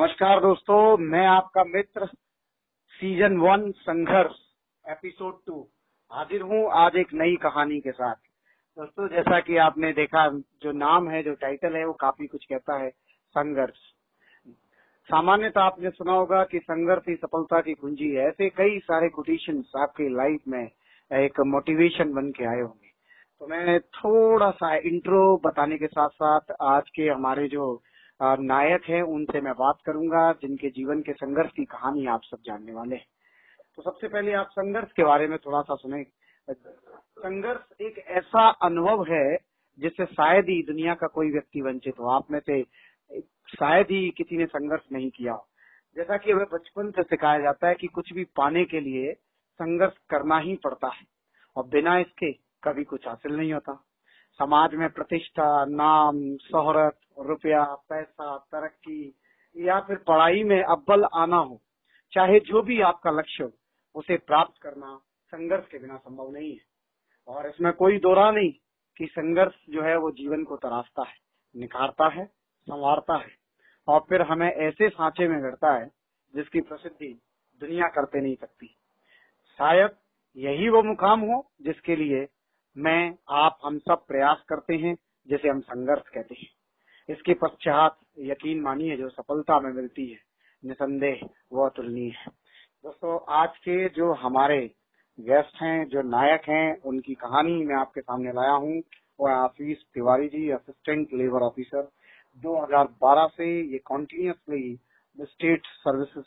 नमस्कार दोस्तों, मैं आपका मित्र सीजन 1 संघर्ष एपिसोड 2 हाजिर हूँ आज एक नई कहानी के साथ। दोस्तों, जैसा कि आपने देखा, जो नाम है, जो टाइटल है, वो काफी कुछ कहता है, संघर्ष। सामान्यतः आपने सुना होगा कि संघर्ष ही सफलता की कुंजी है। ऐसे कई सारे कोटेशंस आपकी लाइफ में एक मोटिवेशन बन के आए होंगे। तो मैं थोड़ा सा इंट्रो बताने के साथ साथ आज के हमारे जो नायक हैं उनसे मैं बात करूंगा, जिनके जीवन के संघर्ष की कहानी आप सब जानने वाले हैं। तो सबसे पहले आप संघर्ष के बारे में थोड़ा सा सुने। संघर्ष एक ऐसा अनुभव है जिससे शायद ही दुनिया का कोई व्यक्ति वंचित हो। आप में से शायद ही किसी ने संघर्ष नहीं किया हो। जैसा कि हमें बचपन से सिखाया जाता है कि कुछ भी पाने के लिए संघर्ष करना ही पड़ता है और बिना इसके कभी कुछ हासिल नहीं होता। समाज में प्रतिष्ठा, नाम, शोहरत, रुपया, पैसा, तरक्की या फिर पढ़ाई में अव्वल आना हो, चाहे जो भी आपका लक्ष्य हो, उसे प्राप्त करना संघर्ष के बिना संभव नहीं है। और इसमें कोई दो राय नहीं कि संघर्ष जो है वो जीवन को तराशता है, निखारता है, संवारता है और फिर हमें ऐसे सांचे में गढ़ता है जिसकी प्रसिद्धि दुनिया करते नहीं सकती। शायद यही वो मुकाम हो जिसके लिए मैं, आप, हम सब प्रयास करते हैं, जिसे हम संघर्ष कहते हैं। इसके पश्चात यकीन मानिए जो सफलता में मिलती है, निसंदेह वो अतुलनीय है। दोस्तों, आज के जो हमारे गेस्ट हैं, जो नायक हैं, उनकी कहानी मैं आपके सामने लाया हूँ। वो आशीष Tiwari ji, assistant labour officer. 2012 से ये continuously state services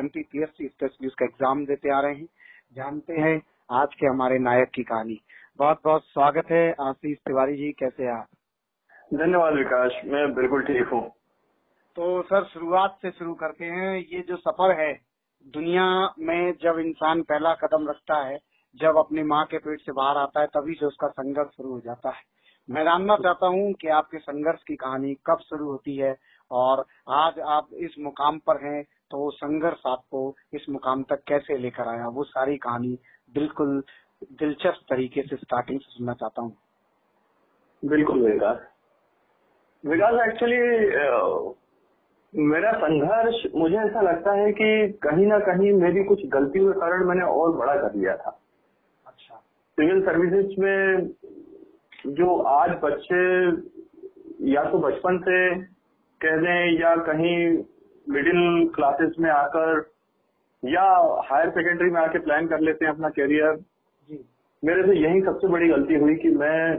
MPPSC specialist का एग्जाम देते आ रहे हैं। जानते हैं आज के हमारे नायक की कहानी। बहुत बहुत स्वागत है आशीष तिवारी जी, कैसे हैं आप? धन्यवाद विकास, मैं बिल्कुल ठीक हूँ। तो सर, शुरुआत से शुरू करते हैं। ये जो सफर है दुनिया में, जब इंसान पहला कदम रखता है, जब अपनी माँ के पेट से बाहर आता है, तभी से उसका संघर्ष शुरू हो जाता है। मैं जानना चाहता हूँ कि आपके संघर्ष की कहानी कब शुरू होती है और आज आप इस मुकाम पर हैं, तो वो संघर्ष आपको इस मुकाम तक कैसे लेकर आया, वो सारी कहानी बिल्कुल दिलचस्प तरीके से स्टार्टिंग से सुनना चाहता हूँ। बिल्कुल विकास एक्चुअली मेरा संघर्ष, मुझे ऐसा लगता है कि कहीं ना कहीं मेरी कुछ गलतियों के कारण मैंने और बड़ा कर लिया था। अच्छा। सिविल सर्विसेज में जो आज बच्चे या तो बचपन से कह दें या कहीं मिडिल क्लासेस में आकर या हायर सेकेंडरी में आके प्लान कर लेते हैं अपना करियर, मेरे से यही सबसे बड़ी गलती हुई कि मैं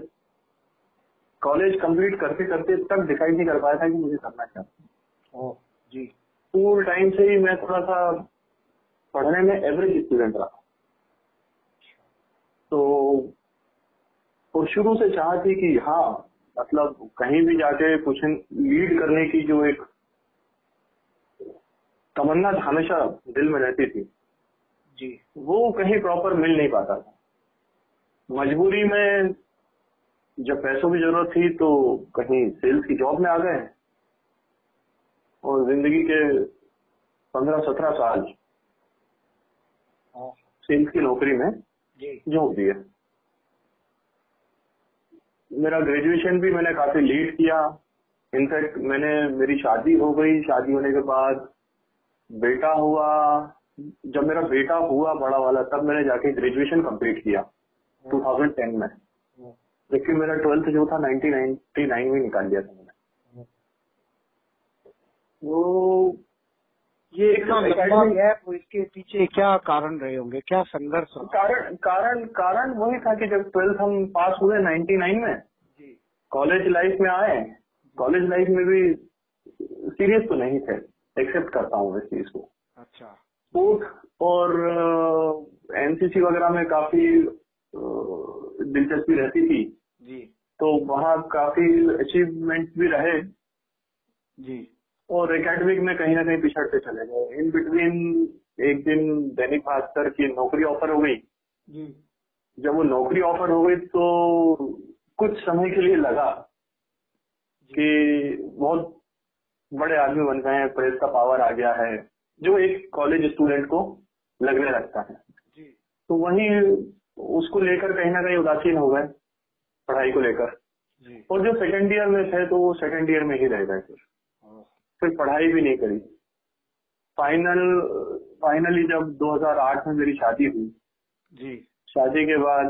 कॉलेज कंप्लीट करते करते तक डिसाइड नहीं कर पाया था कि मुझे करना क्या। जी। स्कूल टाइम से ही मैं थोड़ा सा पढ़ने में एवरेज स्टूडेंट रहा, तो और शुरू से चाह थी कि हाँ, मतलब कहीं भी जाके कुछ लीड करने की जो एक तमन्ना हमेशा दिल में रहती थी जी, वो कहीं प्रॉपर मिल नहीं पाता था। मजबूरी में जब पैसों की जरूरत थी तो कहीं सेल्स की जॉब में आ गए और जिंदगी के 15-17 साल सेल्स की नौकरी में झोंक दिया। मेरा ग्रेजुएशन भी मैंने काफी लीड किया। इनफैक्ट मेरी शादी हो गई। शादी होने के बाद बेटा हुआ। जब मेरा बेटा हुआ बड़ा वाला, तब मैंने जाके ग्रेजुएशन कंप्लीट किया 2010 में, जबकि मेरा 12th जो था 1999 में निकाल दिया था मैंने। वो ये इतना लंबा गैप, इसके पीछे क्या कारण रहे होंगे, क्या संघर्ष? कारण वही था कि जब 12th हम पास हुए 99 में, कॉलेज लाइफ में आए। कॉलेज लाइफ में भी सीरियस तो नहीं थे, एक्सेप्ट करता हूँ इस चीज को। अच्छा। स्पोर्ट्स और एनसीसी वगैरह में काफी दिलचस्पी रहती थी जी, तो वहाँ काफी अचीवमेंट भी रहे जी। और एकेडमिक में कहीं ना कहीं पिछड़ते चले गए। इन बिटवीन एक दिन दैनिक भास्कर की नौकरी ऑफर हो गई जी। जब वो नौकरी ऑफर हो गई तो कुछ समय के लिए लगा कि बहुत बड़े आदमी बन गए हैं, प्रेस का पावर आ गया है, जो एक कॉलेज स्टूडेंट को लगने लगता है जी। तो वही उसको लेकर कहीं ना कहीं उदासीन हो गए पढ़ाई को लेकर। और जो सेकंड ईयर में थे तो वो सेकंड ईयर में ही रह गए। फिर पढ़ाई भी नहीं करी। फाइनली जब 2008 में मेरी शादी हुई, जी शादी के बाद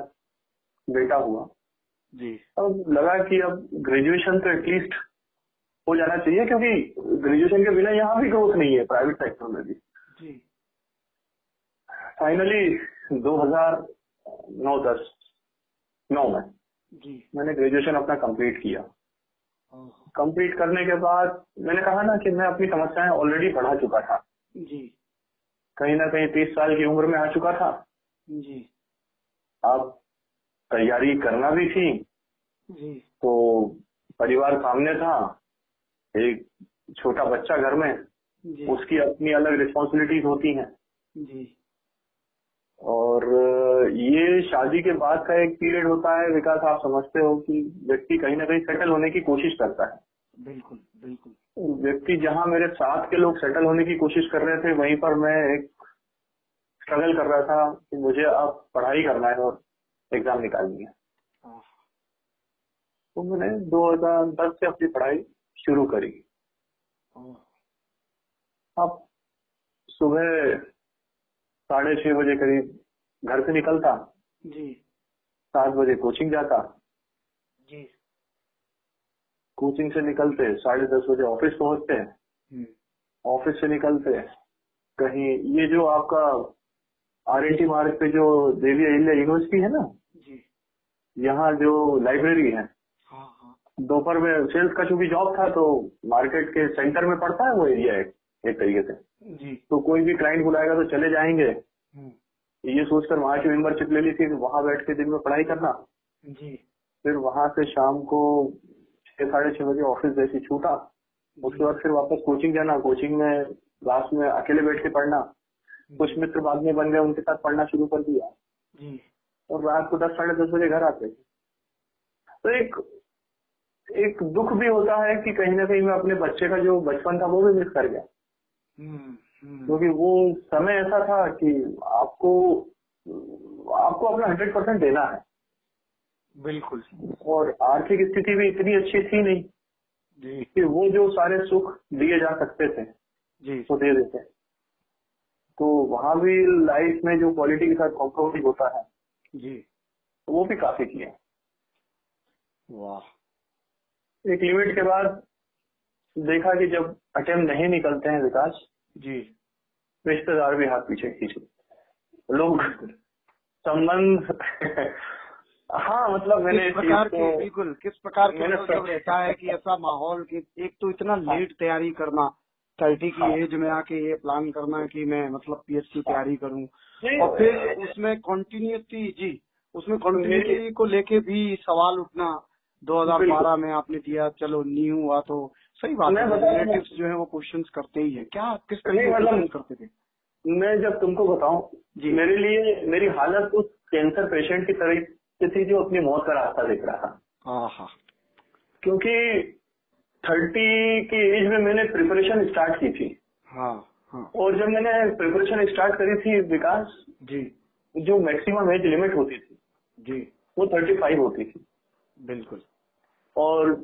बेटा हुआ, जी अब लगा कि अब ग्रेजुएशन तो एटलीस्ट हो जाना चाहिए, क्योंकि ग्रेजुएशन के बिना यहाँ भी ग्रोथ नहीं है प्राइवेट सेक्टर में भी। जी फाइनली 2009 में जी मैंने ग्रेजुएशन अपना कंप्लीट किया। ओह, कंप्लीट करने के बाद मैंने कहा ना कि मैं अपनी समस्याएं ऑलरेडी बढ़ा चुका था, जी कहीं ना कहीं 30 साल की उम्र में आ चुका था। जी अब तैयारी करना भी थी, जी तो परिवार सामने था, एक छोटा बच्चा घर में, जी उसकी अपनी अलग रिस्पॉन्सिबिलिटीज होती हैं। जी और ये शादी के बाद का एक पीरियड होता है विकास, आप समझते हो कि व्यक्ति कहीं ना कहीं सेटल होने की कोशिश करता है। बिल्कुल बिल्कुल। व्यक्ति जहां मेरे साथ के लोग सेटल होने की कोशिश कर रहे थे, वहीं पर मैं एक स्ट्रगल कर रहा था कि मुझे अब पढ़ाई करना है और एग्जाम निकालनी है। हाँ, तो मैंने 2010 से अपनी पढ़ाई शुरू करी। ओह, अब सुबह 6:30 बजे करीब घर से निकलता, जी 7 बजे कोचिंग जाता, जी कोचिंग से निकलते 10:30 बजे ऑफिस पहुंचते, ऑफिस से निकलते कहीं, ये जो आपका RNT मार्ग पे जो देवी अहिल्या यूनिवर्सिटी है ना, जी यहाँ जो लाइब्रेरी है, हाँ हाँ दोपहर में सेल्स का चूंकि जॉब था, तो मार्केट के सेंटर में पड़ता है वो एरिया एक तरीके से। जी तो कोई भी क्लाइंट बुलाएगा तो चले जाएंगे, ये सोचकर वहां की मेंबरशिप ले ली थी, वहां बैठ के दिन में पढ़ाई करना। जी फिर वहां से शाम को 6-6:30 बजे ऑफिस जैसे छूटा, उसके बाद फिर वापस कोचिंग जाना, कोचिंग में क्लास में अकेले बैठ के पढ़ना, कुछ मित्र बाद में बन गए, उनके साथ पढ़ना शुरू कर दिया, जी और रात को 10-10:30 बजे घर आते थे। तो एक दुख भी होता है कि कहीं ना कहीं मैं अपने बच्चे का जो बचपन था वो भी मिस कर गया, क्योंकि वो समय ऐसा था कि आपको अपना 100% देना है। बिल्कुल और आर्थिक स्थिति भी इतनी अच्छी थी नहीं जी कि वो जो सारे सुख दिए जा सकते थे जी वो दे देते। तो वहां भी लाइफ में जो क्वालिटी के साथ कॉम्प्रोमाइज होता है, जी वो भी काफी किया। वाह एक लिमिट के बाद देखा कि जब अटेम्प्ट नहीं निकलते हैं विकास, जी रिश्तेदार भी हाथ पीछे खींच लोग संबंध हाँ, मतलब मैंने किस इस प्रकार चीज के को बिल्कुल किस प्रकार के मैंने मतलब जब रहता है कि ऐसा माहौल कि एक तो इतना लेट तैयारी करना, 30 की एज में आके ये प्लान करना कि मैं मतलब PhD तैयारी करूं, और फिर उसमें कंटिन्यूटी को लेके भी सवाल उठना। 2012 में आपने दिया, चलो नहीं हुआ तो सही बात है, रिलेटिव्स जो है वो क्वेश्चंस करते ही है। क्या किस तरीके से क्वेश्चन करते थे? मैं जब तुमको बताऊं, मेरे लिए मेरी हालत उस कैंसर पेशेंट की तरह थी जो अपनी मौत का रास्ता देख रहा था। हाँ, क्योंकि 30 की एज में मैंने प्रिपरेशन स्टार्ट की थी। हाँ हाँ और जब मैंने प्रिपरेशन स्टार्ट करी थी विकास जी, जो मैक्सिमम एज लिमिट होती थी जी वो 35 होती थी। बिल्कुल। और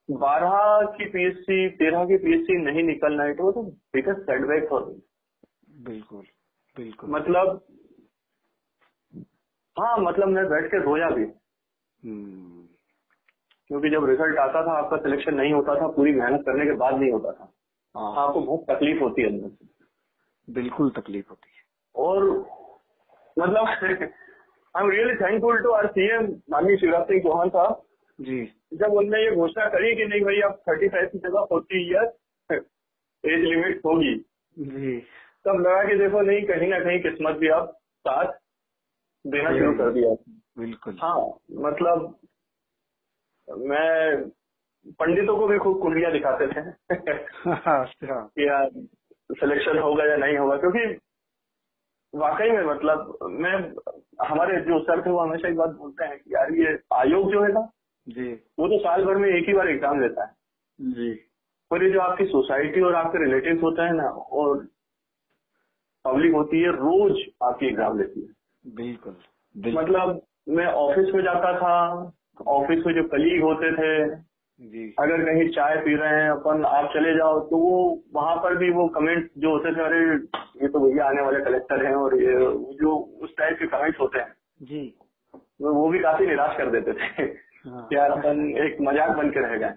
12 की PhD 13 की PhD नहीं निकलना, it was biggest setback for me. बिल्कुल बिल्कुल। मतलब हाँ, मतलब मैं बैठ के रोया भी, क्योंकि जब रिजल्ट आता था आपका सिलेक्शन नहीं होता था, पूरी मेहनत करने के बाद नहीं होता था, आपको बहुत तकलीफ होती है अंदर से। बिल्कुल तकलीफ होती है। और मतलब I am really thankful to our CM माननीय शिवराज सिंह चौहान साहब जी, जब उन्होंने ये घोषणा करी कि नहीं भाई अब 35 की जगह 40 ईयर एज लिमिट होगी, जी तब लगा कि देखो नहीं, कहीं ना कहीं किस्मत भी अब साथ देना शुरू कर दिया। बिल्कुल। हाँ, मतलब मैं पंडितों को भी खूब कुंडलियां दिखाते थे अच्छा। कि यार सिलेक्शन होगा या नहीं होगा, क्योंकि वाकई में मतलब हमारे जो सर थे वो हमेशा एक बात बोलते हैं कि यार ये आयोग जो है ना जी, वो तो साल भर में एक ही बार एग्जाम लेता है जी, और ये जो आपकी सोसाइटी और आपके रिलेटिव्स होते हैं ना और पब्लिक होती है, रोज आपकी एग्जाम लेती है। बिल्कुल। मतलब मैं ऑफिस में जाता था, ऑफिस में जो कलीग होते थे जी। अगर कहीं चाय पी रहे हैं अपन, आप चले जाओ तो वो वहां पर भी वो कमेंट जो होते थे, अरे ये तो भैया आने वाले कलेक्टर हैं, और ये जो उस टाइप के कमेंट्स होते हैं जी। वो भी काफी निराश कर देते थे। हाँ। यार अपन एक मजाक बन के रह गए।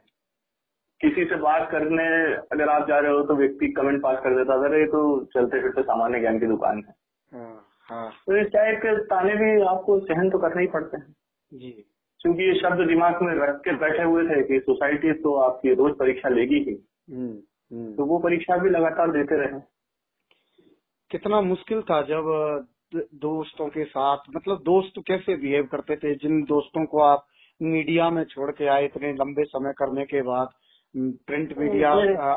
किसी से बात करने अगर आप जा रहे हो तो व्यक्ति कमेंट पास कर देता था, ये तो चलते फिरते सामान्य ज्ञान की दुकान है। हाँ। तो इस टाइप के ताने भी आपको सहन तो करने ही पड़ते हैं जी। क्योंकि ये शब्द दिमाग में रख के बैठे हुए थे कि सोसाइटी तो आपकी रोज परीक्षा लेगी ही, तो वो परीक्षा भी लगातार देते रहे। कितना मुश्किल था जब दोस्तों के साथ, मतलब दोस्त कैसे बिहेव करते थे, जिन दोस्तों को आप मीडिया में छोड़ के आए इतने लंबे समय करने के बाद, प्रिंट मीडिया,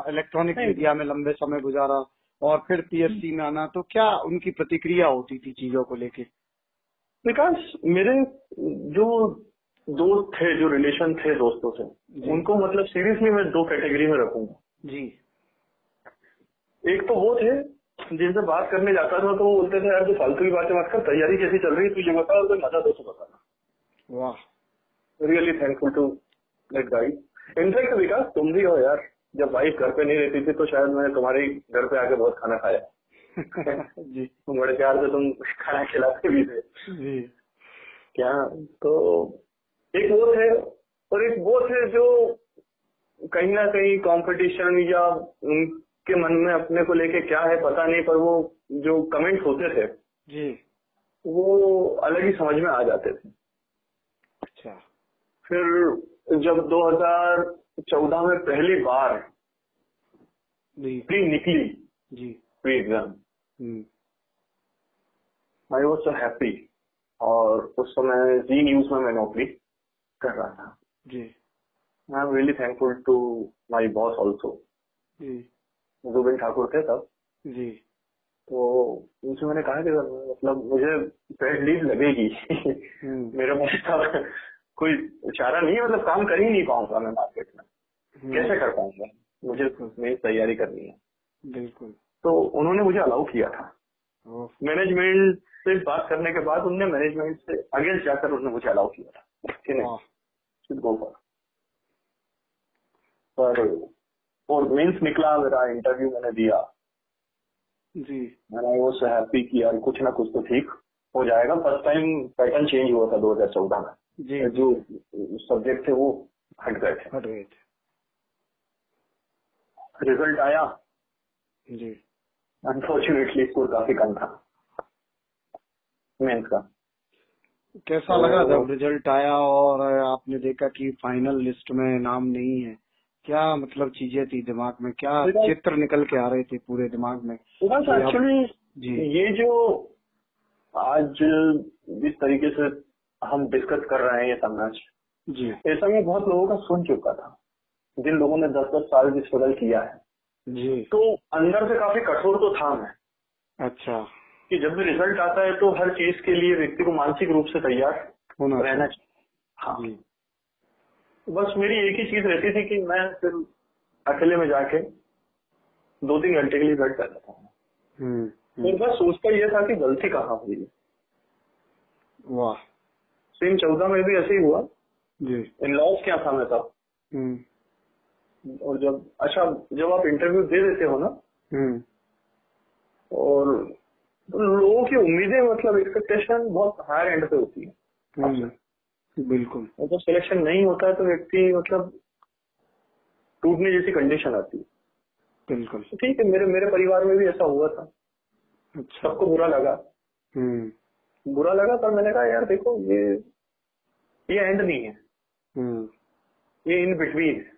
इलेक्ट्रॉनिक मीडिया में लंबे समय गुजारा और फिर पीएससी में आना, तो क्या उनकी प्रतिक्रिया होती थी चीजों को लेके? विकास, मेरे जो दोस्त थे, जो रिलेशन थे दोस्तों से, उनको मतलब सीरियसली मैं दो कैटेगरी में रखूंगा जी। एक तो वो थे जिनसे बात करने जाता था तो वो बोलते थे यार जो फालतू की बातें मत कर, तैयारी कैसी चल रही है तुझे बता, और कोई मजा दो तो बताना। वाह, really thankful to that guide. In fact Vikas, तुम भी हो यार, जब वाइफ घर पे नहीं रहती थी तो शायद मैंने तुम्हारे घर पे आके बहुत खाना खाया जी। तुम बड़े प्यार से तुम खाना खिलाते भी थे जी। क्या तो एक वो थे, और एक वो थे जो कहीं ना कहीं कंपटीशन या उनके मन में अपने को लेके क्या है पता नहीं, पर वो जो कमेंट्स होते थे जी, वो अलग ही समझ में आ जाते थे। अच्छा। फिर जब 2014 में पहली बार प्री निकली जी, pre exam, I was so happy. और उस समय जी न्यूज में मैं नौकरी कर रहा था जी। I am really thankful to my boss also जी, जुबिन ठाकुर थे तब जी। तो उनसे मैंने कहा कि मतलब मुझे पेड लीव लगेगी मेरे पास कोई चारा नहीं है, मतलब काम कर ही नहीं पाऊंगा मैं मार्केट में, कैसे कर पाऊंगा, मुझे मेरी तैयारी करनी है। बिल्कुल। तो उन्होंने मुझे अलाउ किया था। मैनेजमेंट से बात करने के बाद उन्होंने मैनेजमेंट से अगेंस्ट जाकर उन्होंने मुझे अलाउ किया था कि नहीं गो पर। और मेंस निकला, मेरा इंटरव्यू मैंने दिया जी। मैंने वो सो हैप्पी कि यार कुछ ना कुछ तो ठीक हो जाएगा। फर्स्ट टाइम पैटर्न चेंज हुआ था 2014 में जी। जो सब्जेक्ट थे वो हट गए थे। रिजल्ट आया जी, अनफॉर्चुनेटली स्कोर काफी कम था मेंस का। कैसा लगा जब रिजल्ट आया और आपने देखा कि फाइनल लिस्ट में नाम नहीं है? क्या मतलब चीजें थी दिमाग में, क्या चित्र निकल के आ रहे थे पूरे दिमाग में? एक्चुअली जी, ये जो आज जिस तरीके से हम डिस्कस कर रहे हैं ये समाज जी, ऐसा मैं बहुत लोगों का सुन चुका था, जिन लोगों ने 10-10 साल भी स्ट्रगल किया है जी। तो अंदर से काफी कठोर तो था मैं। अच्छा। कि जब भी रिजल्ट आता है तो हर चीज के लिए व्यक्ति को मानसिक रूप से तैयार रहना चाहिए। हाँ जी। बस मेरी एक ही चीज रहती थी कि मैं फिर अकेले में जाके 2-3 घंटे के लिए बैठ कर लेता हूँ। फिर बस सोचता ये था कि गलती कहाँ हुई। वाह। सेम 14 में भी ऐसे ही हुआ जी। इन लॉस क्या था मैं तब। और जब आप इंटरव्यू दे देते हो ना, और तो लोगों की उम्मीदें, मतलब एक्सपेक्टेशन बहुत हायर एंड पे होती है। बिल्कुल। और जब सिलेक्शन नहीं होता है तो व्यक्ति मतलब टूटने जैसी कंडीशन आती है। बिल्कुल। ठीक है, मेरे परिवार में भी ऐसा हुआ था। अच्छा। सबको बुरा लगा। बुरा लगा, पर मैंने कहा यार देखो ये एंड नहीं है, ये इन बिटवीन है।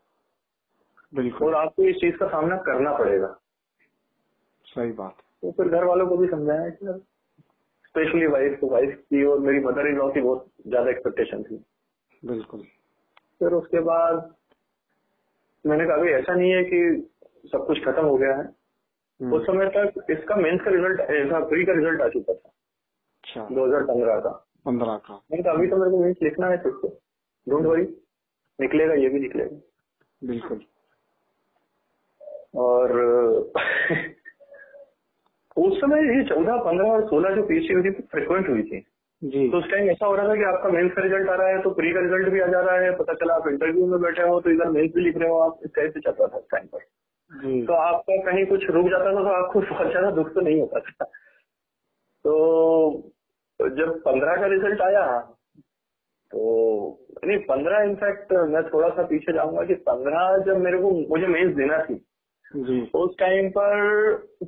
बिल्कुल। और आपको इस चीज का सामना करना पड़ेगा। सही बात। तो फिर घर वालों को भी समझाया कि स्पेशली वाइफ की और मेरी मदर इन लॉ की बहुत ज्यादा एक्सपेक्टेशन थी। बिल्कुल। फिर उसके बाद मैंने कहा ऐसा नहीं है कि सब कुछ खत्म हो गया है। उस समय तक इसका मेंस का रिजल्ट, प्री का रिजल्ट आ चुका था। अच्छा। 2015 का। मैंने कहा अभी तो मेरे को मेंस लिखना है, फिर से डोंट वरी, निकलेगा, ये भी निकलेगा। बिल्कुल। और उस समय ये 14, 15 और 16 जो पीएचडी हुई थी फ्रिक्वेंट हुई थी जी। तो उस टाइम ऐसा हो रहा था कि आपका मेंस का रिजल्ट आ रहा है तो प्री का रिजल्ट भी आ जा रहा है, पता चला आप इंटरव्यू में बैठे हो तो इधर मेंस भी लिख रहे हो आप, इस टाइप से चलता था उस टाइम पर। जी। तो आपका कहीं कुछ रुक जाता था तो आपको बहुत ज्यादा दुख तो नहीं होता था। तो जब 15 का रिजल्ट आया तो नहीं 15 इनफैक्ट मैं थोड़ा सा पीछे जाऊंगा कि 15 जब मुझे मेंस देना थी जी। उस टाइम पर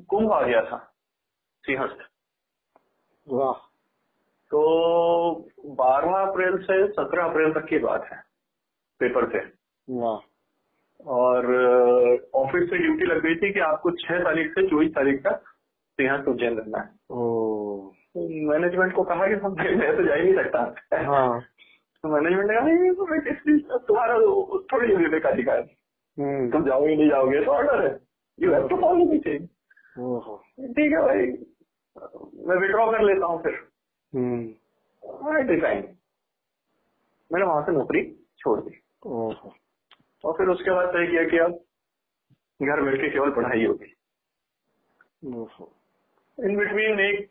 कुंभ आ गया था सिंहस्थ। वाह। तो 12 अप्रैल से 17 अप्रैल तक की बात है पेपर से। वाह। और ऑफिस से ड्यूटी लग गई थी कि आपको 6 तारीख से 24 तारीख तक सिंहस्थ उज्जैन रहना है। तो मैनेजमेंट को कहा कि मैं तो जा ही नहीं सकता। हाँ। तो मैनेजमेंट ने कहा नहीं तो मैं तुम्हारा थोड़ी विवेक का अधिकार है, तुम जाओगे नहीं जाओगे तो ऑर्डर है, you have to follow the change. ठीक है भाई मैं विड्रॉ कर लेता हूँ फिर। डिजाइन मैंने वहां से नौकरी छोड़ दी और फिर उसके बाद तय किया कि अब घर बैठ के केवल पढ़ाई होगी। इन बिटवीन एक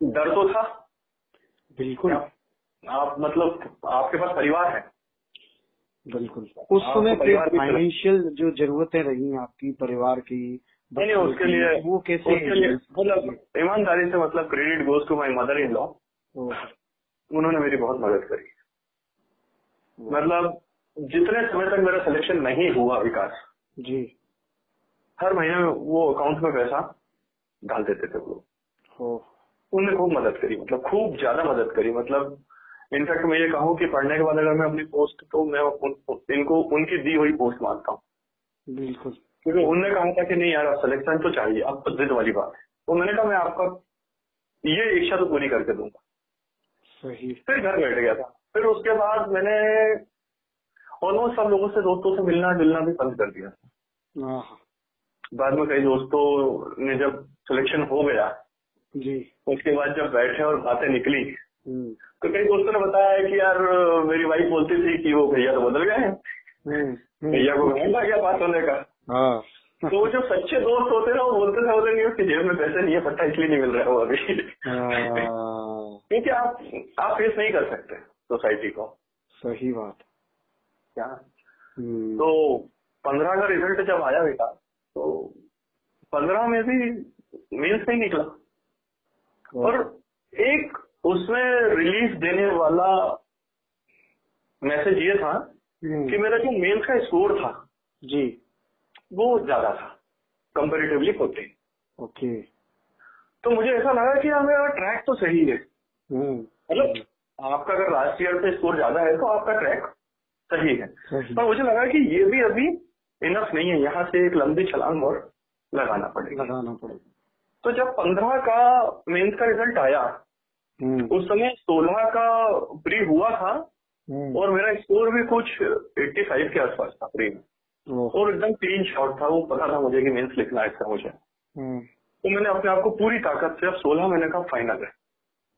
डर तो था बिल्कुल। आप मतलब आपके पास परिवार है। बिल्कुल। उस समय फाइनेंशियल जो जरूरतें रही आपकी परिवार की, नहीं उसके लिए वो कैसे, उसके लिए मतलब ईमानदारी से मतलब credit goes to my mother in law. उन्होंने मेरी बहुत मदद करी। मतलब जितने समय तक मेरा सिलेक्शन नहीं हुआ विकास जी, हर महीने में वो अकाउंट में पैसा डाल देते थे वो लोग। उन्होंने खूब मदद करी, मतलब खूब ज्यादा मदद करी। मतलब इनफैक्ट मैं ये कहूँ कि पढ़ने के बाद अगर मैं अपनी पोस्ट तो मैं इनको उनकी दी हुई पोस्ट मानता हूँ। बिल्कुल। क्योंकि उन्होंने कहा था कि नहीं यार अब सिलेक्शन तो चाहिए, अब तो जिद वाली बात है। तो मैंने कहा मैं आपका ये इच्छा तो पूरी करके दूंगा। सही। फिर घर बैठ गया था। फिर उसके बाद मैंने ऑलमोस्ट सब लोगों से दोस्तों से मिलना जुलना भी बंद कर दिया था। बाद में कई दोस्तों ने जब सिलेक्शन हो गया जी, उसके बाद जब बैठे और बातें निकली तो कई दोस्तों ने बताया कि यार मेरी वाइफ बोलती थी कि वो भैया तो बदल गए हैं, भैया को घंटा क्या बात होने का। तो वो जो सच्चे दोस्त होते ना वो बोलते थे नहीं उसकी जेब में पैसे नहीं है, पट्टा इसलिए नहीं मिल रहा है वो अभी। क्योंकि आप फेस नहीं कर सकते सोसाइटी को। सही बात क्या। तो 15 का रिजल्ट जब आया बेटा तो 15 में भी मेंस नहीं निकला और एक उसमें रिलीफ देने वाला मैसेज ये था कि मेरा जो मेंस का स्कोर था जी वो ज्यादा था कंपैरेटिवली 40। ओके। तो मुझे ऐसा लगा कि यार मेरा ट्रैक तो सही है। मतलब आपका अगर लास्ट ईयर से स्कोर ज्यादा है तो आपका ट्रैक सही है। पर मुझे लगा कि ये भी अभी इनफ नहीं है, यहाँ से एक लंबी छलांग और लगाना पड़ेगा। तो जब 15 का मेंस का रिजल्ट आया उस समय 16 का प्री हुआ था और मेरा स्कोर भी कुछ 85 के आसपास था प्री में और एकदम क्लीन शॉट था। वो पता था मुझे कि मेंस लिखना है मुझे। तो मैंने अपने आप को पूरी ताकत से अब 16 महीने का फाइनल है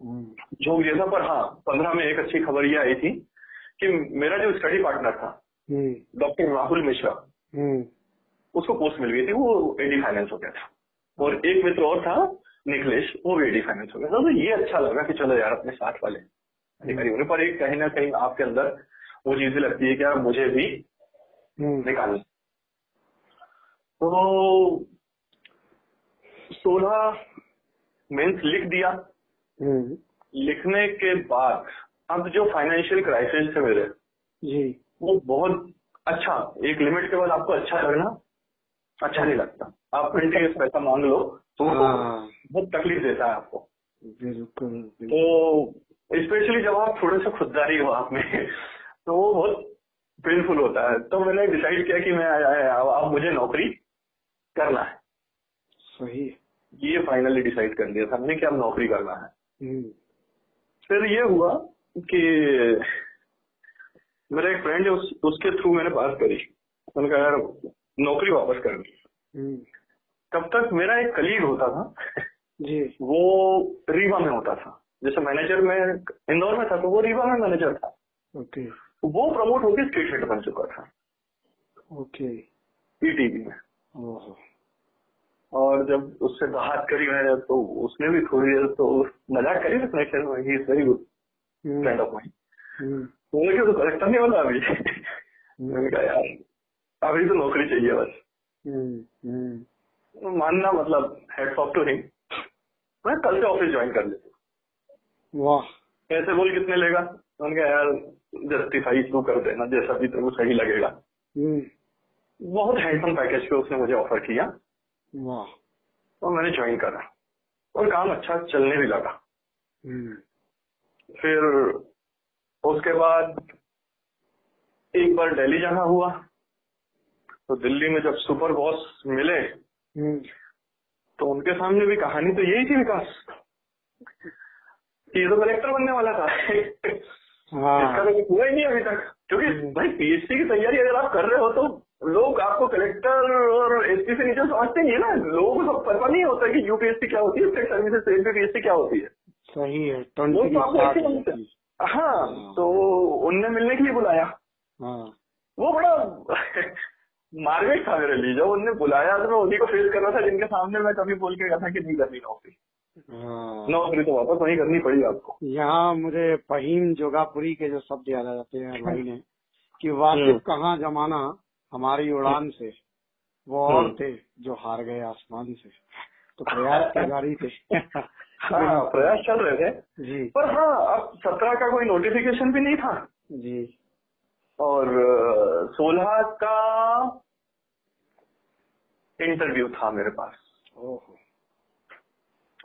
झोंक दिया था। पर हाँ 15 में एक अच्छी खबर ये आई थी कि मेरा जो स्टडी पार्टनर था डॉक्टर राहुल मिश्रा उसको पोस्ट मिल गई थी, वो एडी फाइनेंस हो गया था। और एक मित्र और था निखिलेश, वो भी एडी फाइनेंस हो गया था। तो ये अच्छा लगा कि चलो यार अपने साथ वाले अधिकारी होने पर एक कहीं ना कहीं आपके अंदर वो चीजें लगती है कि यार मुझे भी निकालना। तो 16 मेंस लिख दिया। लिखने के बाद अब जो फाइनेंशियल क्राइसिस है मेरे जी वो बहुत अच्छा, एक लिमिट के बाद आपको अच्छा लगना अच्छा नहीं लगता। आप कंटिन्यूस पैसा मांग लो तो बहुत तकलीफ देता है आपको। बिल्कुल। तो स्पेशली जब आप थोड़े से खुददारी हो आप में तो वो बहुत पेनफुल होता है। तो मैंने डिसाइड किया कि मैं अब मुझे नौकरी करना है। सही। ये फाइनली डिसाइड कर लिया था मैंने कि अब नौकरी करना है। फिर ये हुआ कि मेरा एक फ्रेंड है उसके थ्रू मैंने बात करी। मैंने कहा यार नौकरी वापस करनी। तब तक मेरा एक कलीग होता था जी वो रीवा में होता था, जैसे मैनेजर में इंदौर में था तो वो रीवा में मैनेजर था। ओके। वो प्रमोट होकर स्टेट हेड बन चुका था। ओके। ईटीवी में। और जब उससे बात करी मैंने तो उसने भी थोड़ी देर तो मजाक करी उसने, he is very good friend of mine. बोले कि तो कलेक्टर नहीं होना अभी। मैंने कहा यार अभी तो नौकरी चाहिए बस। मानना मतलब हेड्स ऑफ टू हिम, मैं कल से ऑफिस ज्वाइन कर लेता हूँ। वाह, ऐसे बोल कितने लेगा? मैंने कहा यार जस्टिफाई तू कर देना जैसा भी तेरे को सही लगेगा। बहुत हैंडसम पैकेज पे उसने मुझे ऑफर किया। वाह, और मैंने ज्वाइन करा और काम अच्छा चलने भी लगा। फिर उसके बाद एक बार दिल्ली जाना हुआ, तो दिल्ली में जब सुपर बॉस मिले तो उनके सामने भी कहानी तो यही थी विकास, ये तो कलेक्टर बनने वाला था। इसका तो हुआ ही नहीं अभी तक, क्योंकि भाई पीएचडी की तैयारी अगर आप कर रहे हो तो लोग आपको कलेक्टर और एसपी से नीचे समझते नहीं है ना। लोगों को सब पता नहीं होता कि यूपीएससी क्या होती है, स्टेट सर्विसेज एमपीएससी क्या होती है। सही है, वो तो आपको ऐसे समझते हैं। हाँ, तो उनने मिलने के लिए बुलाया। वो बड़ा मार्केट था मेरे लिए, जब उनने बुलाया तो मैं उन्हीं को फेस कर रहा था जिनके सामने मैं कभी बोल के कहा था कि नहीं करनी नौकरी। नौकरी तो वापस वहीं करनी पड़ी आपको। यहाँ मुझे फहीम जोगापुरी के जो शब्द याद आ जाते हैं भाई ने, कि वाकिफ कहाँ जमाना हमारी उड़ान से, वो और थे जो हार गए आसमान से। तो प्रयास के जारी थे। हाँ, प्रयास चल रहे थे जी। पर हाँ, अब 17 का कोई नोटिफिकेशन भी नहीं था जी, और 16 का इंटरव्यू था मेरे पास। ओहो,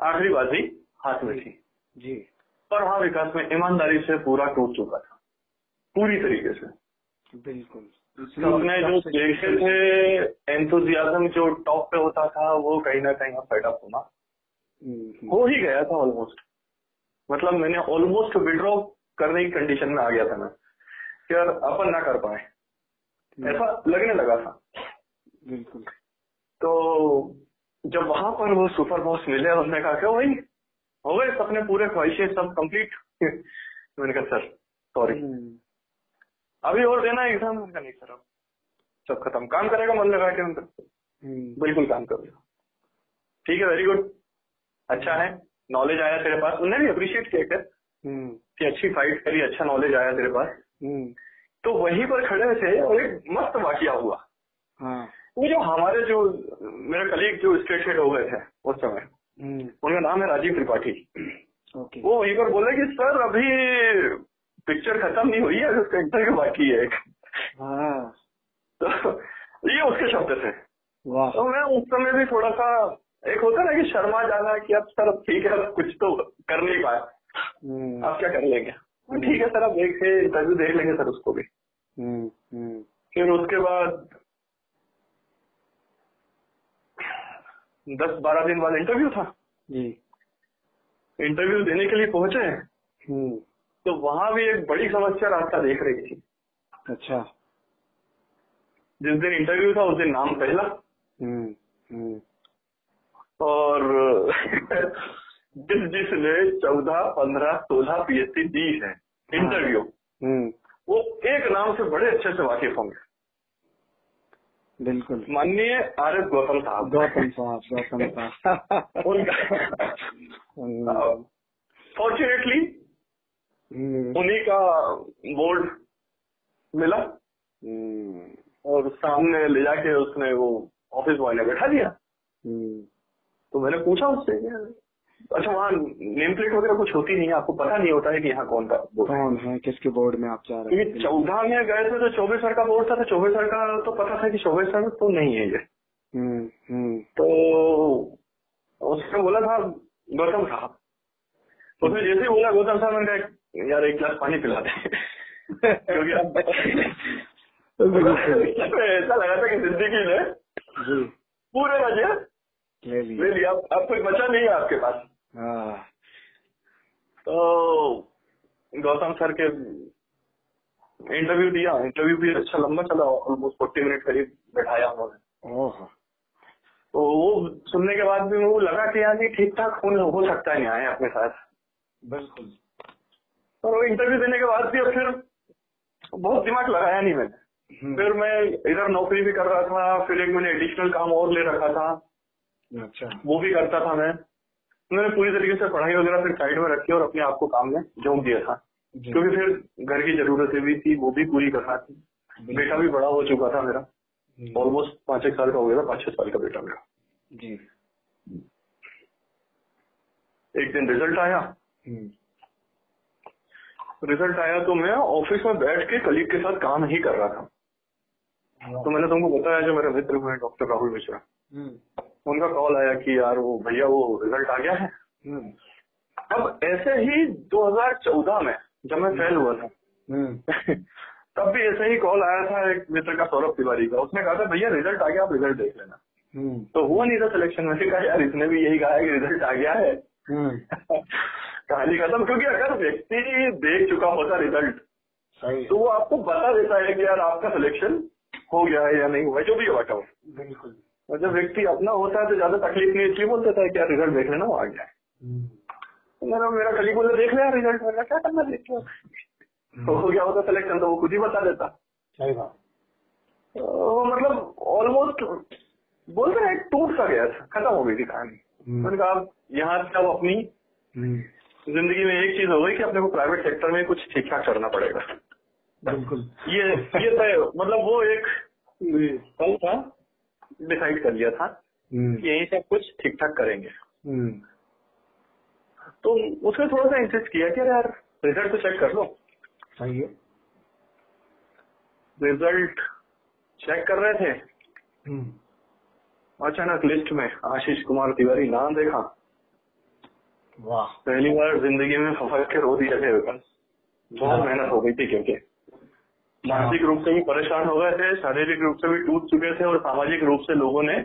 आखिरी बाजी हाथ में थी जी। पर वहाँ विकास में ईमानदारी से पूरा टूट चुका था पूरी तरीके से। बिल्कुल, सबने जो देखे थे एंथुजियाज्म जो टॉप पे होता था वो कहीं ना कहीं फेड अप होना हो ही गया था ऑलमोस्ट। मतलब मैंने ऑलमोस्ट विड्रॉ करने की कंडीशन में आ गया था मैं कि यार अपन ना कर पाए, ऐसा लगने लगा था। बिल्कुल। तो जब वहां पर वो सुपर बॉस मिले उन्होंने कहा क्या भाई हो गए सपने पूरे, ख्वाहिशें सब कंप्लीट? मैंने कहा सर सॉरी अभी और देना है एग्जाम। मैंने कहा नहीं सर अब सब खत्म, काम करेगा मन लगा के। उनका बिल्कुल काम करेगा, ठीक है वेरी गुड, अच्छा है, नॉलेज आया तेरे पास। उन्होंने भी अप्रिशिएट किया कि अच्छी फाइट करी, अच्छा नॉलेज आया तेरे पास। तो वहीं पर खड़े थे और एक मस्त वाकया हुआ। वो जो हमारे जो मेरे कलीग जो स्टेट हेड हो गए थे उस समय, उनका नाम है राजीव त्रिपाठी। वो वहीं पर बोले कि सर अभी पिक्चर खत्म नहीं हुई है, उसका इंटरव्यू बाकी है एक। तो ये उसके शब्द थे। तो मैं उस समय भी थोड़ा सा एक होता ना कि शर्मा जाना कि अब सर ठीक है अब कुछ तो कर नहीं पाए, आप क्या कर लेंगे। ठीक है सर अब इंटरव्यू देख लेंगे सर उसको भी। फिर उसके बाद 10-12 दिन बाद इंटरव्यू था जी। इंटरव्यू देने के लिए पहुंचे तो वहां भी एक बड़ी समस्या रास्ता देख रही थी। अच्छा। जिस दिन इंटरव्यू था उस दिन नाम पहला और जिसने 14, 15, 16 पीएचडी दी है इंटरव्यू, वो एक नाम से बड़े अच्छे से वाकिफ होंगे। बिल्कुल, माननीय आर एस गौतम साहब। उनका फॉर्चुनेटली उन्हीं का बोर्ड मिला और सामने ले जाके उसने वो ऑफिस बॉय ने बैठा दिया। तो मैंने पूछा उससे अच्छा वहाँ नेम प्लेट वगैरह कुछ होती नहीं है, आपको पता नहीं होता है कि यहाँ कौन है, किसके बोर्ड में आप जा रहे हैं? क्योंकि 14 में गए थे तो 24 सर का बोर्ड था, तो 24 सर का तो पता था कि 24 सर तो नहीं है ये। तो उसने बोला था गौतम साहब, उसने जैसे ही बोला गौतम साहब, मैंने कहा यार एक गिलास पानी पिला दे क्योंकि ऐसा लगा था कि जिंदगी में पूरे राज्य ले लिया, अब कोई बचा नहीं है आपके पास। तो गौतम सर के इंटरव्यू दिया, इंटरव्यू भी अच्छा लंबा चला, ऑलमोस्ट 40 मिनट करीब बैठाया उन्होंने। तो वो सुनने के बाद भी वो लगा कि यार ठीक ठाक हो सकता है न्याय अपने साथ। बिल्कुल। और वो इंटरव्यू देने के बाद भी फिर बहुत दिमाग लगाया नहीं मैंने। फिर मैं इधर नौकरी भी कर रहा था, फिर एक मैंने एडिशनल काम और ले रखा था अच्छा। वो भी करता था मैंने पूरी तरीके से पढ़ाई वगैरह फिर साइड में रखी और अपने आप को काम में झोंक दिया था, क्योंकि फिर घर की जरूरतें भी थी, वो भी पूरी करना थी। बेटा भी बड़ा हो चुका था मेरा, ऑलमोस्ट 5-6 साल का हो गया था, 5-6 साल का बेटा मेरा जी। एक दिन रिजल्ट आया तो मैं ऑफिस में बैठ के कलीग के साथ काम ही कर रहा था। तो मैंने तुमको बताया जो मेरे मित्र हुए डॉक्टर राहुल मिश्रा, उनका कॉल आया कि यार वो भैया वो रिजल्ट आ गया है। अब ऐसे ही 2014 में जब मैं फेल हुआ था तब भी ऐसे ही कॉल आया था एक मित्र का, सौरभ तिवारी का। उसने कहा था भैया रिजल्ट आ गया, आप रिजल्ट देख लेना। तो हुआ नहीं था सिलेक्शन। मैंने कहा यार इसने भी यही कहा है कि रिजल्ट आ गया है। कहानी खत्म। क्योंकि अगर व्यक्ति देख चुका होता रिजल्ट तो वो आपको बता देता है कि यार आपका सिलेक्शन हो गया है या नहीं हुआ, जो भी होता हो। बिल्कुल। और जब व्यक्ति अपना होता है तो ज्यादा तकलीफ नहीं, इसलिए बोल देता है कि यार रिजल्ट देख लेना, वो आ गया है। तो मेरा कलीग बोला देख लिया रिजल्ट। मैंने क्या करना, देख लिया तो हो गया होता सिलेक्शन, तो वो खुद ही बता देता। सही बात। तो मतलब ऑलमोस्ट बोलते हैं टूट सा गया था, खत्म हो गई थी कहानी। मैंने कहा यहाँ से अब अपनी जिंदगी में एक चीज हो गई कि अपने को प्राइवेट सेक्टर में कुछ ठीक ठाक करना पड़ेगा। बिल्कुल। ये तय, मतलब वो एक कल था, डिसाइड कर लिया था कि यहीं से कुछ ठीक ठाक करेंगे। तो उसने थोड़ा सा इंसिस्ट किया कि यार रिजल्ट तो चेक कर लो। सही है। रिजल्ट चेक कर रहे थे, अचानक लिस्ट में आशीष कुमार तिवारी नाम देखा। वाह। पहली बार जिंदगी में फंस के रो दिया थे। बहुत मेहनत हो गई थी, क्योंकि मानसिक रूप से भी परेशान हो गए थे, शारीरिक रूप से भी टूट चुके थे, और सामाजिक रूप से लोगों ने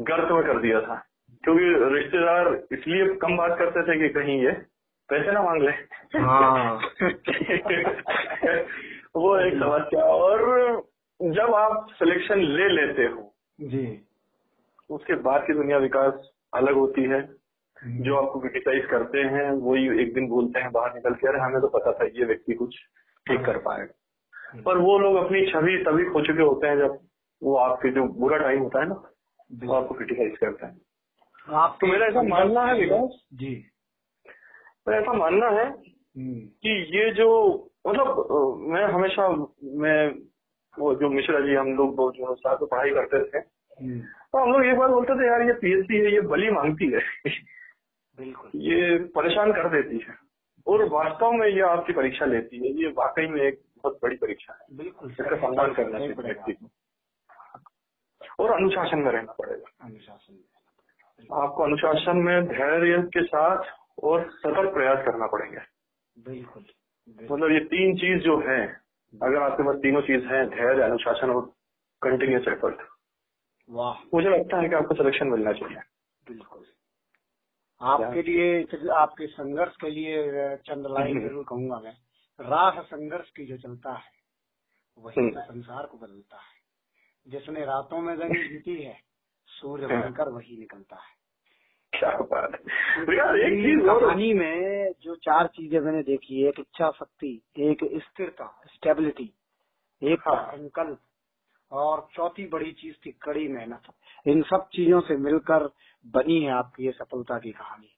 गर्त में कर दिया था। क्योंकि रिश्तेदार इसलिए कम बात करते थे कि कहीं ये पैसे ना मांग ले। वो एक समस्या। और जब आप सिलेक्शन ले लेते हो जी, उसके बाद की दुनिया विकास अलग होती है। जो आपको क्रिटिसाइज करते हैं वही एक दिन बोलते हैं बाहर निकल के, अरे हमें तो पता था ये व्यक्ति कुछ ठीक कर पाएगा। पर वो लोग अपनी छवि तभी खो चुके होते हैं जब वो आपके जो बुरा टाइम होता है ना, वो आपको क्रिटिसाइज करते हैं। तो मेरा ऐसा मानना है विकास जी, मेरा ऐसा मानना है कि ये जो मतलब मैं हमेशा वो जो मिश्रा जी हम लोग जो साथ में पढ़ाई करते थे, तो हम लोग एक बार बोलते थे यार ये पीएचडी है, ये बली मांगती है। बिल्कुल, ये परेशान कर देती है। और वास्तव में ये आपकी परीक्षा लेती है, ये वाकई में एक बहुत बड़ी परीक्षा है। बिल्कुल, इसका सम्मान करना चाहिए व्यक्ति को, और अनुशासन में रहना पड़ेगा। आपको अनुशासन में धैर्य के साथ और सतत प्रयास करना पड़ेगा। बिल्कुल, मतलब ये 3 चीज जो है, अगर आपके पास तीनों चीज है, धैर्य, अनुशासन और कंटिन्यूस एफर्ट, वाह, मुझे लगता है कि आपको सिलेक्शन मिलना चाहिए। बिल्कुल। आपके लिए, आपके संघर्ष के लिए चंद लाइन जरूर कहूंगा मैं। राह संघर्ष की जो चलता है वही तो संसार को बदलता है। जिसने रातों में जंग जीती है, सूर्य बनकर वही निकलता है। क्या बात है। एक चीज कहानी में जो 4 चीजें मैंने देखी, एक इच्छा शक्ति, एक स्थिरता, स्टेबिलिटी, एक संकल्प, और चौथी बड़ी चीज थी कड़ी मेहनत। इन सब चीजों से मिलकर बनी है आपकी ये सफलता की कहानी।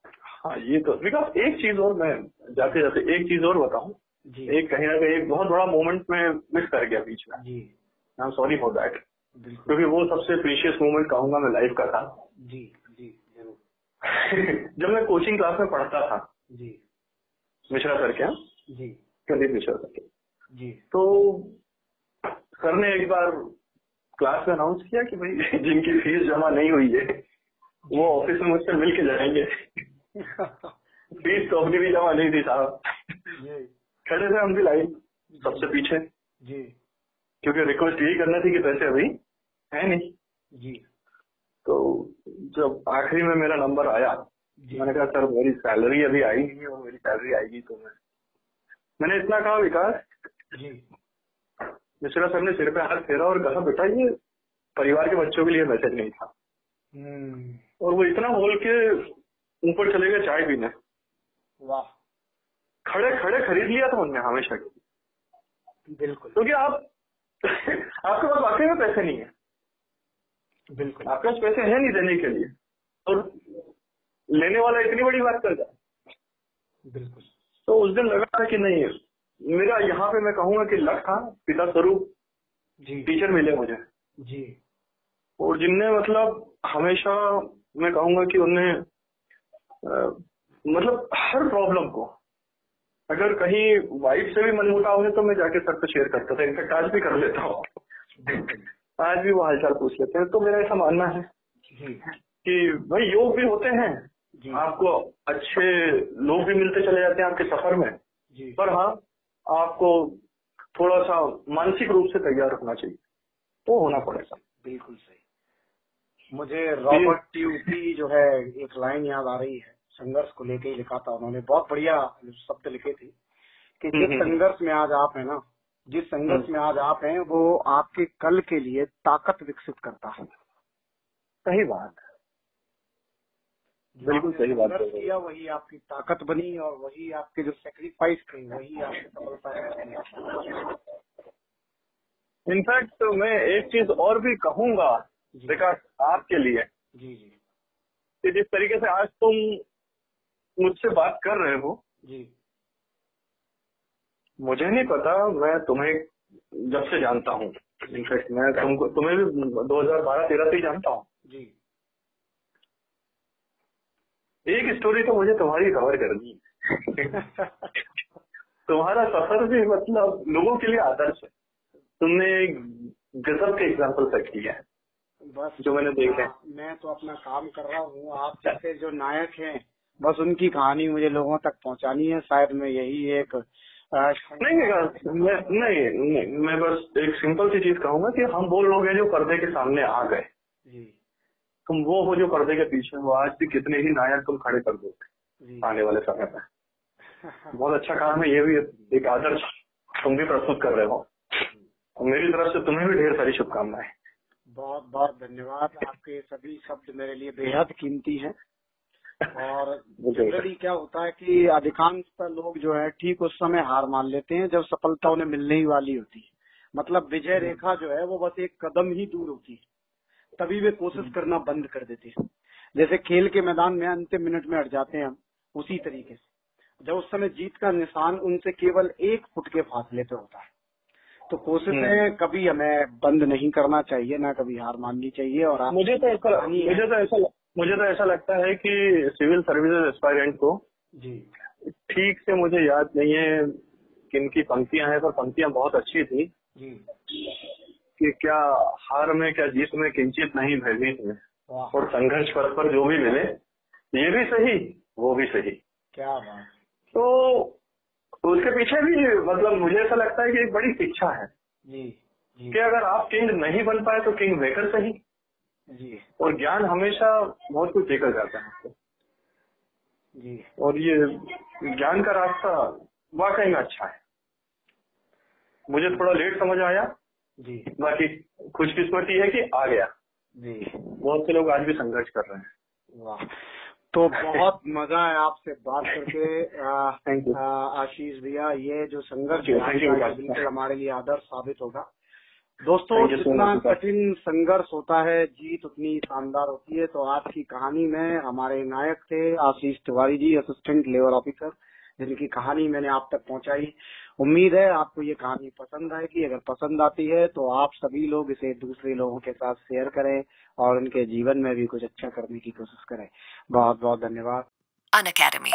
हाँ, ये तो विकास, एक चीज और मैं जाते जाते एक चीज और बताऊं जी। एक कहीं ना कहीं एक बहुत बड़ा मोमेंट में मिस कर गया बीच में जी। I am sorry for that, क्योंकि वो सबसे प्रीशियस मोमेंट कहूंगा मैं लाइफ का था जी। जी जरूर। जब मैं कोचिंग क्लास में पढ़ता था जी, मिश्रा सर क्या जी, प्रदीप मिश्रा सर के जी, तो सर ने एक बार क्लास में अनाउंस किया कि भाई जिनकी फीस जमा नहीं हुई है वो ऑफिस में मुझसे मिल के जाएंगे। फीस तो अपनी भी जमा नहीं थी साहब। खड़े थे हम भी लाइन सबसे पीछे जी, क्योंकि रिक्वेस्ट यही करना थी कि पैसे अभी है नहीं जी। तो जब आखिरी में मेरा नंबर आया, मैंने कहा सर मेरी सैलरी अभी आई नहीं, और मेरी सैलरी आएगी तो मैंने इतना कहा विकास जी। मिश्रा सर ने सिर पे हाथ फेरा और कहा बेटा ये परिवार के बच्चों के लिए मैसेज नहीं था। और वो इतना बोल के ऊपर चले गए चाय पीने। वाह, खड़े खड़े खरीद लिया था उनने हमेशा की। बिल्कुल, क्योंकि आप आपके पास वाकई में पैसे नहीं है, बिल्कुल। आपके पास पैसे हैं नहीं देने के लिए, और लेने वाला इतनी बड़ी बात कर जाए। बिल्कुल। तो उस दिन लगा था कि नहीं, मेरा यहाँ पे मैं कहूँगा कि लक था, पिता स्वरूप जी टीचर मिले मुझे, जी और जिनने मतलब हमेशा, मैं कहूँगा कि उनने मतलब हर प्रॉब्लम को, अगर कहीं वाइफ से भी मनमुटाव है तो मैं जाके सर पे शेयर करता था, इनफेक्ट आज भी कर लेता हूँ। आज भी वो हालचाल पूछ लेते हैं। तो मेरा ऐसा मानना है जी कि भाई योग भी होते हैं, जी आपको अच्छे लोग भी मिलते चले जाते हैं आपके सफर में, जी। पर हाँ आपको थोड़ा सा मानसिक रूप से तैयार रखना चाहिए, तो होना पड़ेगा। बिल्कुल सही। मुझे रॉबर्ट ट्यूटी जो है एक लाइन याद आ रही है, संघर्ष को लेके ही लिखा था उन्होंने, बहुत बढ़िया शब्द लिखे थे कि जिस संघर्ष में आज आप हैं ना, जिस संघर्ष में आज आप हैं, वो आपके कल के लिए ताकत विकसित करता है। सही बात, बिल्कुल सही बात संघर्ष किया वही आपकी ताकत बनी, और वही आपके जो सेक्रीफाइस थे वही आपकी सफलता। इनफैक्ट तो मैं एक चीज और भी कहूंगा विकास आपके लिए, जी जी कि जिस तरीके से आज तुम मुझसे बात कर रहे हो, जी, मुझे नहीं पता, मैं तुम्हें जब से जानता हूँ, इनफैक्ट मैं तुम्हें भी 2012-13 से ही जानता हूँ जी। एक स्टोरी तो मुझे तुम्हारी कवर करनी है। तुम्हारा सफर भी मतलब लोगों के लिए आदर्श है, तुमने गजब के एग्जाम्पल सेट किया है बस जो मैंने देखे। मैं तो अपना काम कर रहा हूँ, आप जैसे जो नायक हैं बस उनकी कहानी मुझे लोगों तक पहुँचानी है। शायद मैं यही एक नहीं, मैं बस एक सिंपल सी चीज कहूंगा कि हम वो लोग हैं जो पर्दे के सामने आ गए, तुम वो हो जो पर्दे के पीछे हो। आज भी कितने ही नायक तुम खड़े कर दोगे आने वाले समय में। बहुत अच्छा काम है, ये भी एक आदर्श तुम भी प्रस्तुत कर रहे हो, और मेरी तरफ से तुम्हें भी ढेर सारी शुभकामनाएं। बहुत बहुत धन्यवाद। आपके सभी शब्द मेरे लिए बेहद कीमती हैं। और जनरली क्या होता है कि अधिकांशतः लोग जो है ठीक उस समय हार मान लेते हैं जब सफलता उन्हें मिलने ही वाली होती है, मतलब विजय रेखा जो है वो बस एक कदम ही दूर होती है, तभी वे कोशिश करना बंद कर देते हैं। जैसे खेल के मैदान में अंतिम मिनट में हट जाते हैं हम, उसी तरीके से जब उस समय जीत का निशान उनसे केवल 1 फुट के फासले पे होता है, तो कोशिशें कभी हमें बंद नहीं करना चाहिए, ना कभी हार माननी चाहिए। और मुझे तो ऐसा लगता है कि सिविल सर्विसेज एस्पायरेंट को जी ठीक से मुझे याद नहीं है किनकी पंक्तियां हैं, पर पंक्तियां बहुत अच्छी थी जी, कि क्या हार में क्या जीत में किंचित नहीं भयभीत में, और संघर्ष पथ पर जो भी मिले ये भी सही वो भी सही। क्या बात। तो उसके पीछे भी मतलब मुझे ऐसा लगता है कि एक बड़ी शिक्षा है जी जी, कि अगर आप किंग नहीं बन पाए तो किंग मेकर सही जी, और ज्ञान हमेशा बहुत कुछ देकर जाता है जी। और ये ज्ञान का रास्ता वाकई में अच्छा है। मुझे थोड़ा लेट समझ आया जी, बाकी खुशकिस्मती है कि आ गया जी। बहुत से लोग आज भी संघर्ष कर रहे हैं। वाह, तो बहुत मजा है आपसे बात करके। थैंक यू आशीष भैया, ये जो संघर्ष बिल्कुल हमारे लिए आदर्श साबित होगा। दोस्तों, जितना कठिन संघर्ष होता है जीत उतनी शानदार होती है। तो आज की कहानी में हमारे नायक थे आशीष Tiwari ji, assistant labour officer, जिनकी कहानी मैंने आप तक पहुंचाई। उम्मीद है आपको ये कहानी पसंद आएगी। अगर पसंद आती है तो आप सभी लोग इसे दूसरे लोगों के साथ शेयर करें और उनके जीवन में भी कुछ अच्छा करने की कोशिश करें। बहुत बहुत धन्यवाद। अनअकैडमी।